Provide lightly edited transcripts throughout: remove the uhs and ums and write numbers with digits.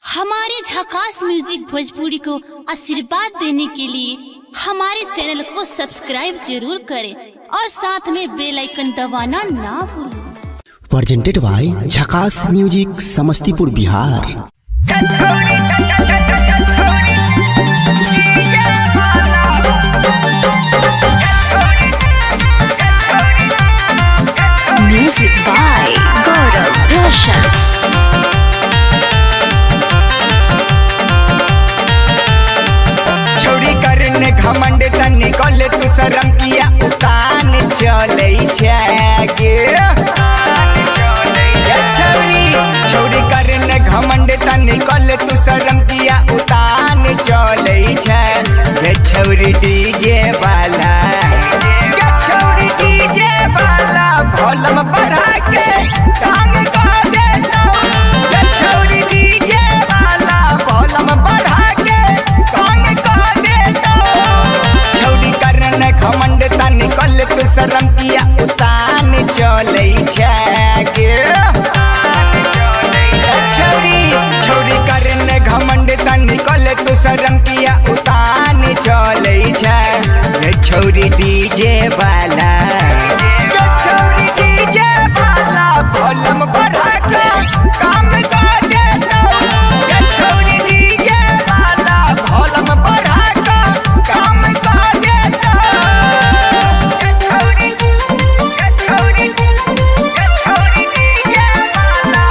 हमारे झकास म्यूजिक भोजपुरी को आशीर्वाद देने के लिए हमारे चैनल को सब्सक्राइब जरूर करें और साथ में बेल आइकन दबाना ना भूलें। Presented by Jhakaas music Samastipur Bihar. Music by Gaurav Roshan. छोड़ी करने घमंड तनी कल तू शरम किया उतान चले छे छोड़ी करने घमंड तनी कल तू शरम किया उतान चले छे छौरी डीजे वाला छौरी डीजे वाला भोलम बढ़ा के टांग का देता छौरी डीजे वाला भोलम बढ़ा के टांग का देता छौरी करने घमंड तनी कल तू शरम किया उतान चले छे छौरी करने घमंड तनी कल तू शरम किया उतान चले छे छौरी डीजे वाला छौरी डीजे वाला भोलम बढ़ा के काम का देता छौरी डीजे वाला भोलम बढ़ा के काम का देता छौरी डीजे वाला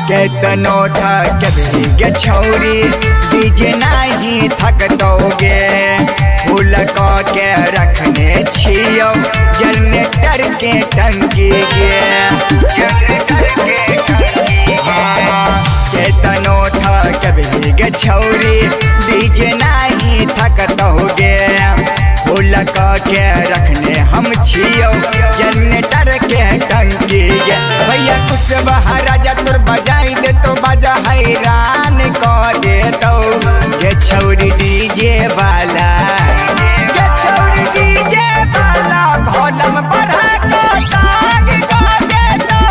केतनो थक गे छौरी डीजे नहीं थक दोगे फूल के रखने छियो जनरेटर के टंकी गे केतनो थक गे छौरी डीजे नहीं थक दोगे फूल के रखने हम छियो जनरेटर के टंकी गे भैया कुछ राजा तोर बजाई दे तो बाजा हैरान कर दे तो ये छौरी डीजे वाला ये छौरी डीजे वाला भोलम बढ़ा के टांग कर दे तो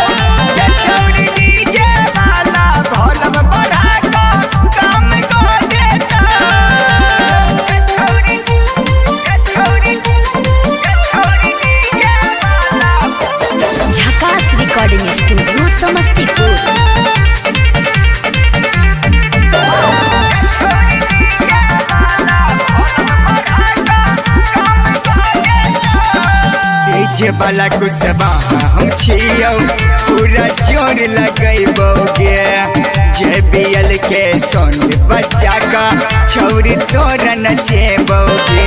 ये छौरी डीजे वाला भोलम बढ़ा के काम कर दे तो ये छौरी डीजे वाला झकास रिकॉर्डिंग स्टूडियो समस्तीपुर। डीजे वाला कुसबा हम छियो पूरा जोर लगैबोगे JBL के सोन बच्चा का छौरी तोरा नचेबोगे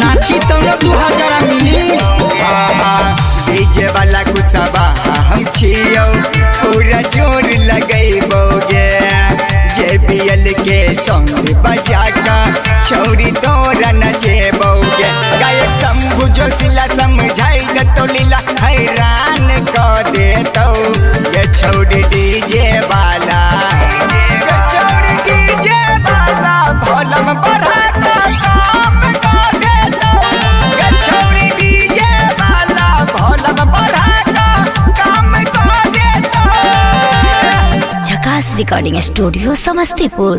नाची तो 2000 मिली। डीजे वाला कुसबा हम छियो पूरा जोर लगैबोगे JBL के सोन बच्चा का छौरी तोरा नचेबोगे गायक शंभू जोशीला समझाई दे तो लीला हैरान कर दे तो ये छौरी डीजे वाला ये छौरी डीजे वाला भोलम बढ़ा के काम कर दे तो ये छौरी डीजे वाला भोलम बढ़ा के काम कर दे तो झकास रिकॉर्डिंग स्टूडियो समस्तीपुर।